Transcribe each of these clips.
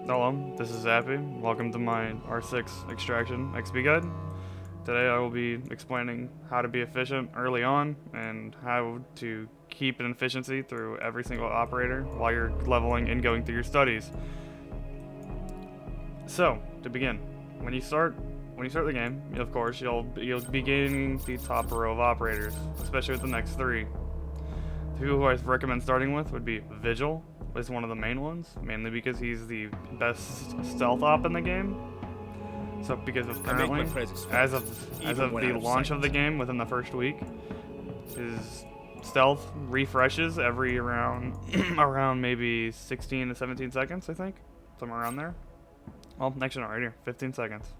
Hello, this is Zappy. Welcome to my R6 Extraction XP guide. Today I will be explaining how to be efficient early on and how to keep an efficiency through every single operator while you're leveling and going through your studies. So, to begin, when you start the game, of course, you'll be gaining the top row of operators, especially with the next three. Who I recommend starting with would be Vigil, is one of the main ones, mainly because he's the best stealth op in the game. So because of currently, as of the launch of the game within the first week, his stealth refreshes every around around maybe 16 to 17 seconds, I think, somewhere around there. Well, next one right here, 15 seconds.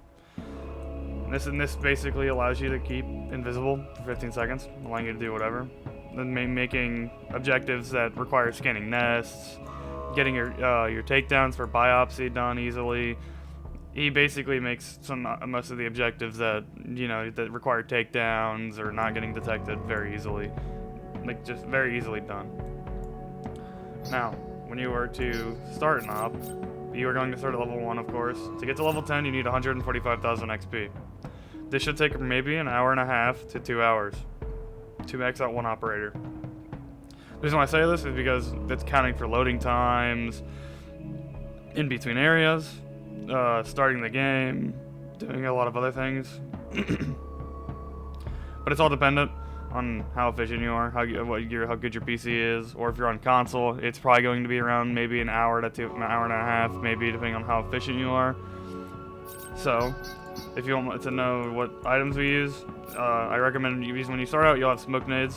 This basically allows you to keep invisible for 15 seconds, allowing you to do whatever. Then making objectives that require scanning nests, getting your takedowns for biopsy done easily. He basically makes most of the objectives that that require takedowns or not getting detected very easily, like just very easily done. Now, when you were to start an op, you are going to start at level 1, of course. To get to level 10, you need 145,000 XP. This should take maybe an hour and a half to 2 hours to max out one operator. The reason why I say this is because it's counting for loading times, in between areas, starting the game, doing a lot of other things. But it's all dependent on how efficient you are, how good your PC is, or if you're on console, it's probably going to be around maybe an hour to an hour and a half, maybe depending on how efficient you are. So, if you want to know what items we use, I recommend when you start out, you'll have smoke nades.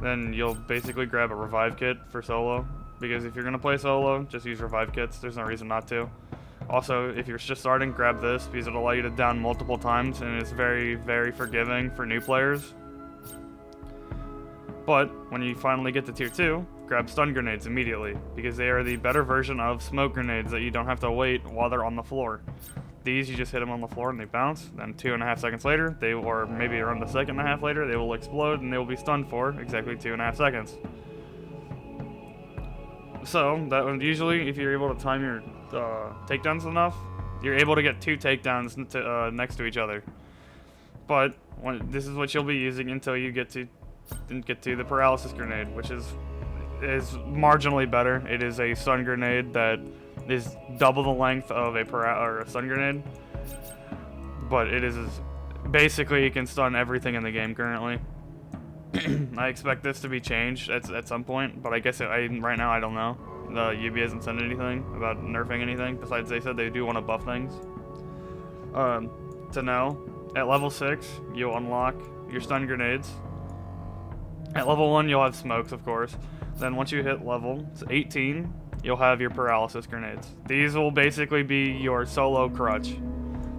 Then you'll basically grab a revive kit for solo, because if you're going to play solo, just use revive kits. There's no reason not to. Also, if you're just starting, grab this, because it'll allow you to down multiple times, and it's very, very forgiving for new players. But when you finally get to tier 2, grab stun grenades immediately, because they are the better version of smoke grenades that you don't have to wait while they're on the floor. These, you just hit them on the floor and they bounce, then 2.5 seconds later, or maybe around a second and a half later, they will explode and they will be stunned for exactly 2.5 seconds. So, that one, usually, if you're able to time your takedowns enough, you're able to get 2 takedowns next to each other. But, this is what you'll be using until you get to the paralysis grenade, which is marginally better. It is a stun grenade that is double the length of a stun grenade, but it is basically you can stun everything in the game currently. I expect this to be changed at some point, but I guess right now I don't know. The UB hasn't said anything about nerfing anything, besides they said they do want to buff things. To know, at level 6 you'll unlock your stun grenades. At level 1 you'll have smokes, of course. Then once you hit level 18, you'll have your paralysis grenades. These will basically be your solo crutch.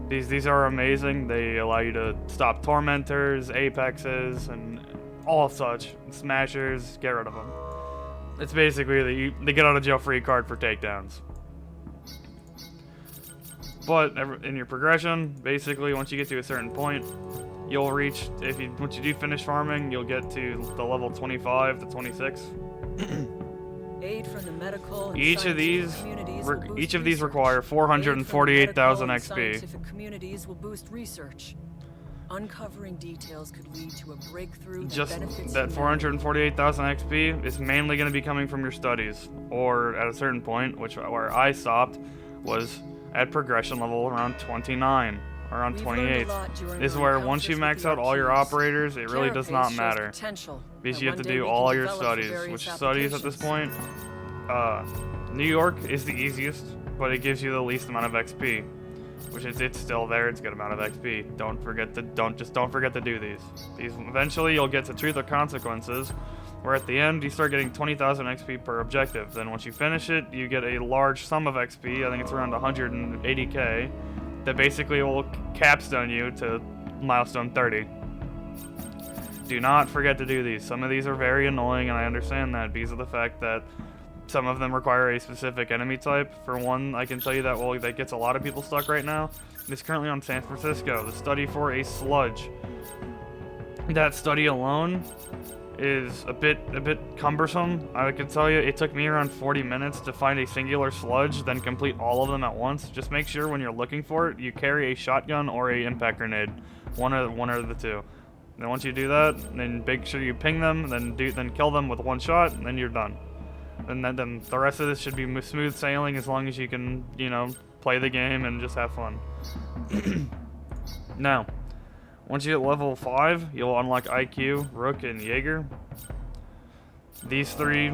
These are amazing. They allow you to stop tormentors, apexes, and all such. Smashers, get rid of them. It's basically the get out of jail free card for takedowns. But in your progression, basically once you get to a certain point, you'll reach, once you do finish farming, you'll get to the level 25 to 26. Aid from the medical and each of these require 448,000 XP. Scientific communities will boost research. Uncovering details could lead to a breakthrough Just that 448,000 XP is mainly going to be coming from your studies, or at a certain point, where I stopped, was at progression level around 29. Around 28. This is where once you max out all your operators, it really does not matter. Because you have to do all your studies. Which studies at this point? New York is the easiest, but it gives you the least amount of XP. Which is, it's still there, it's a good amount of XP. Don't forget to do these. Eventually you'll get to Truth or Consequences, where at the end you start getting 20,000 XP per objective. Then once you finish it, you get a large sum of XP, I think it's around 180k. That basically will capstone you to milestone 30. Do not forget to do these. Some of these are very annoying, and I understand that because of the fact that some of them require a specific enemy type. For one, I can tell you that gets a lot of people stuck right now. It's currently on San Francisco, the study for a sludge. That study alone is a bit cumbersome. I can tell you it took me around 40 minutes to find a singular sludge, then complete all of them at once. Just make sure when you're looking for it, you carry a shotgun or a impact grenade, one or the two. Then once you do that, then make sure you ping them, then kill them with one shot, and then you're done. And then the rest of this should be smooth sailing as long as you can, you know, play the game and just have fun. Now, once you hit level 5, you'll unlock IQ, Rook, and Jaeger. These three,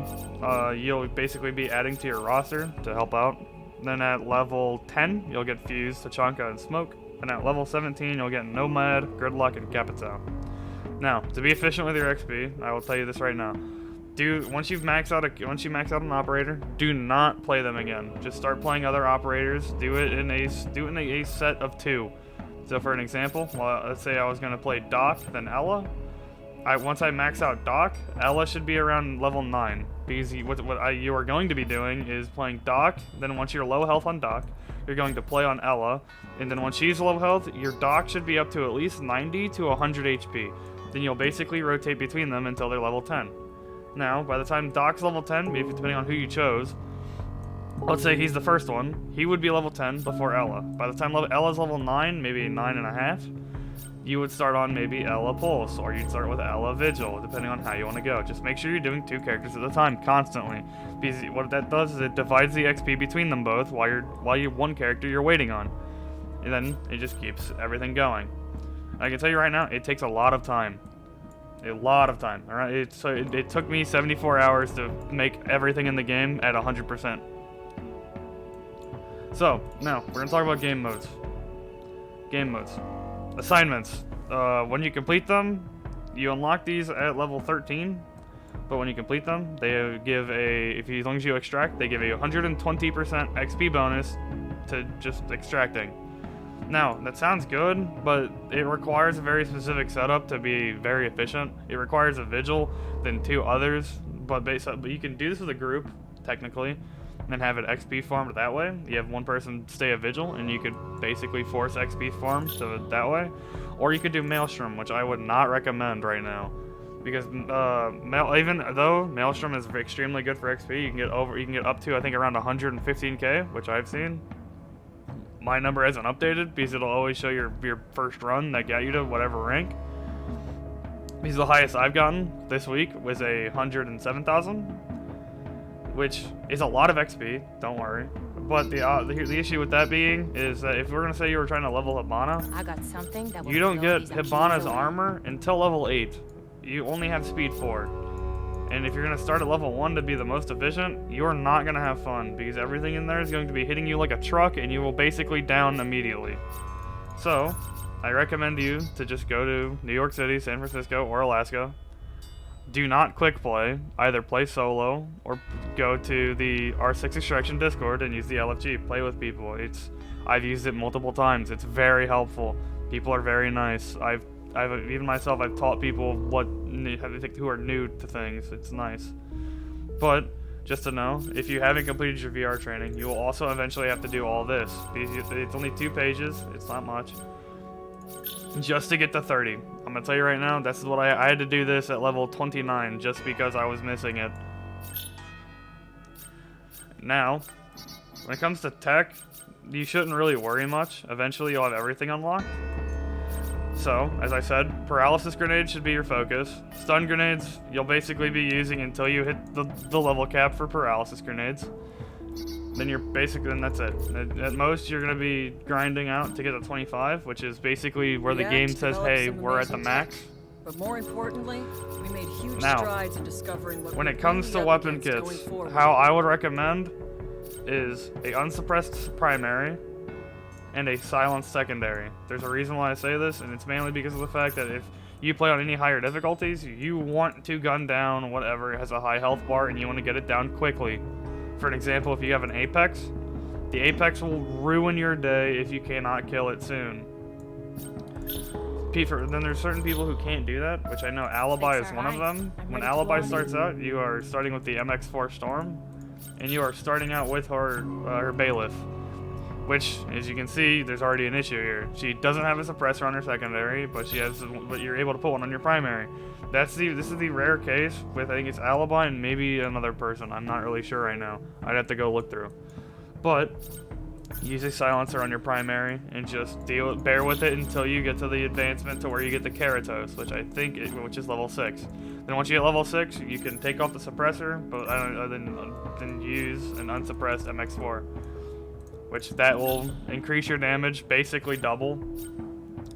you'll basically be adding to your roster to help out. Then at level 10, you'll get Fuse, Tachanka, and Smoke. And at level 17, you'll get Nomad, Gridlock, and Capitao. Now, to be efficient with your XP, I will tell you this right now. Once you max out an operator, do not play them again. Just start playing other operators. Do it in a set of 2. So for an example, well, let's say I was gonna play Doc, then Ella. Once I max out Doc, Ella should be around level 9. Because you are going to be doing is playing Doc, then once you're low health on Doc, you're going to play on Ella, and then once she's low health, your Doc should be up to at least 90 to 100 HP. Then you'll basically rotate between them until they're level 10. Now, by the time Doc's level 10, maybe depending on who you chose, let's say he's the first one, he would be level 10 before Ella. By the time Ella's level 9, maybe 9.5, you would start on maybe Ella Pulse, or you'd start with Ella Vigil, depending on how you want to go. Just make sure you're doing 2 characters at a time, constantly. Because what that does is it divides the XP between them both while you're one character you're waiting on. And then it just keeps everything going. I can tell you right now, it takes a lot of time. A lot of time, alright? It took me 74 hours to make everything in the game at 100%. So, now, we're gonna talk about game modes. Game modes. Assignments. When you complete them, you unlock these at level 13, but when you complete them, they give as long as you extract, they give a 120% XP bonus to just extracting. Now, that sounds good, but it requires a very specific setup to be very efficient. It requires a Vigil, then 2 others, but you can do this with a group, technically, and have it XP farmed that way. You have one person stay a Vigil, and you could basically force XP farm to that way. Or you could do Maelstrom, which I would not recommend right now. Because even though Maelstrom is extremely good for XP, you can get up to, I think, around 115k, which I've seen. My number isn't updated because it'll always show your first run that got you to whatever rank. Because the highest I've gotten this week was 107,000, which is a lot of XP. Don't worry. But the issue with that being is that if we're gonna say you were trying to level Hibana, I got something that you don't get Hibana's armor until level 8. You only have speed 4. And if you're going to start at level 1 to be the most efficient, you're not going to have fun, because everything in there is going to be hitting you like a truck, and you will basically down immediately. So, I recommend you to just go to New York City, San Francisco, or Alaska. Do not quick play. Either play solo, or go to the R6 Extraction Discord and use the LFG. Play with people. I've used it multiple times. It's very helpful. People are very nice. Even myself, I've taught people who are new to things. It's nice. But, just to know, if you haven't completed your VR training, you will also eventually have to do all this. It's only 2 pages, it's not much, just to get to 30. I'm gonna tell you right now, this is what I had to do this at level 29, just because I was missing it. Now, when it comes to tech, you shouldn't really worry much. Eventually you'll have everything unlocked. So, as I said, paralysis grenades should be your focus. Stun grenades, you'll basically be using until you hit the level cap for paralysis grenades. Then that's it. At most, you're going to be grinding out to get to 25, which is basically where the game says, hey, we're at the max. But more importantly, we made huge Now, strides in discovering what when we're it comes really to up weapon against kits, going forward. how I would recommend is a unsuppressed primary and a silenced secondary. There's a reason why I say this, and it's mainly because of the fact that if you play on any higher difficulties, you want to gun down whatever has a high health bar, and you want to get it down quickly. For an example, if you have an Apex, the Apex will ruin your day if you cannot kill it soon. Then there's certain people who can't do that, which I know Alibi is one of them. When Alibi starts out, you are starting with the MX4 Storm, and you are starting out with her Bailiff. Which, as you can see, there's already an issue here. She doesn't have a suppressor on her secondary, but you're able to put one on your primary. This is the rare case with, I think it's Alibi and maybe another person. I'm not really sure right now. I'd have to go look through. But use a silencer on your primary and just bear with it until you get to the advancement to where you get the Keratos, which is level 6. Then once you get level 6, you can take off the suppressor, but then use an unsuppressed MX4. Which that will increase your damage basically double,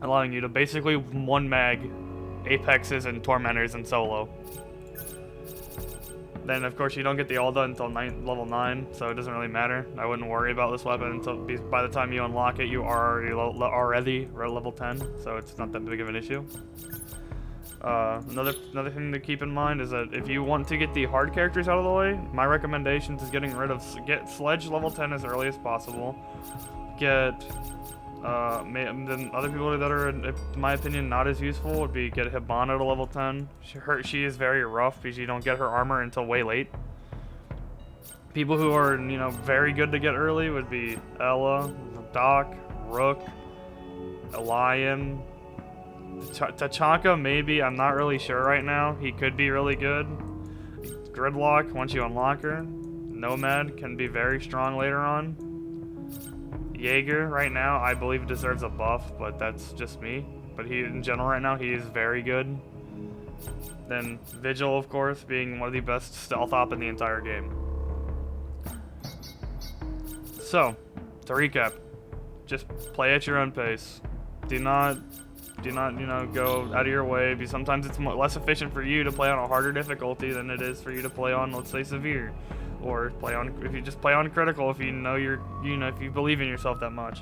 allowing you to basically one mag Apexes and Tormentors in solo. Then of course you don't get the Alda until level 9, so it doesn't really matter. I wouldn't worry about this weapon until by the time you unlock it, you are already level 10, so it's not that big of an issue. Another thing to keep in mind is that if you want to get the hard characters out of the way, my recommendation is get Sledge level 10 as early as possible. Then other people that are, in my opinion, not as useful would be get Hibana to level 10. She is very rough because you don't get her armor until way late. People who are, very good to get early would be Ella, Doc, Rook, Elian. Tachanka, maybe. I'm not really sure right now. He could be really good. Gridlock, once you unlock her. Nomad can be very strong later on. Jaeger, right now, I believe deserves a buff, but that's just me. But in general, right now, he is very good. Then Vigil, of course, being one of the best stealth op in the entire game. So, to recap, just play at your own pace. Do not, go out of your way, because sometimes it's less efficient for you to play on a harder difficulty than it is for you to play on, let's say, severe, or if you just play on critical, if if you believe in yourself that much.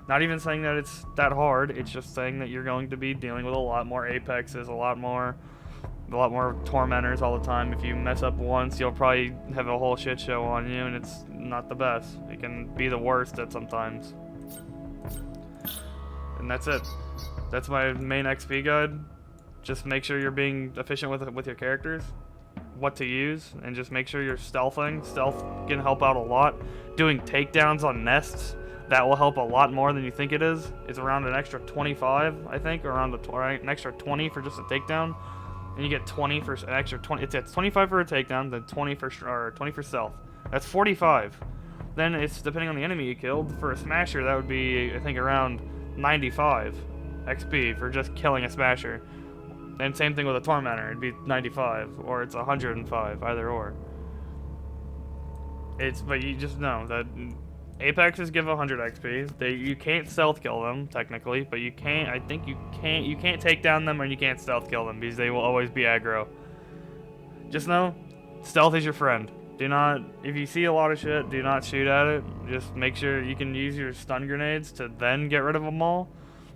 Not even saying that it's that hard. It's just saying that you're going to be dealing with a lot more Apexes, a lot more Tormentors all the time. If you mess up once, you'll probably have a whole shit show on you, and it's not the best. It can be the worst at sometimes. And that's it. That's my main XP guide. Just make sure you're being efficient with your characters, what to use, and just make sure you're stealthing. Stealth can help out a lot. Doing takedowns on nests, that will help a lot more than you think it is. It's around an extra 25, I think, or around an extra 20 for just a takedown, and you get 20 for an extra 20. It's 25 for a takedown, then 20 for stealth. That's 45. Then it's depending on the enemy you killed. For a smasher, that would be, I think, around 95 XP for just killing a smasher. And same thing with a tormentor, it'd be 95, or it's 105, either or. But you just know that Apexes give 100 XP. You can't stealth kill them technically, but you can't. I think you can't take down them, or you can't stealth kill them because they will always be aggro. Just know, stealth is your friend. If you see a lot of shit, do not shoot at it. Just make sure you can use your stun grenades to then get rid of them all.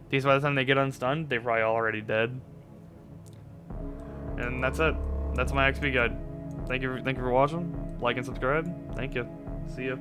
Because by the time they get unstunned, they're probably already dead. And that's it. That's my XP guide. Thank you for watching. Like and subscribe. Thank you. See ya.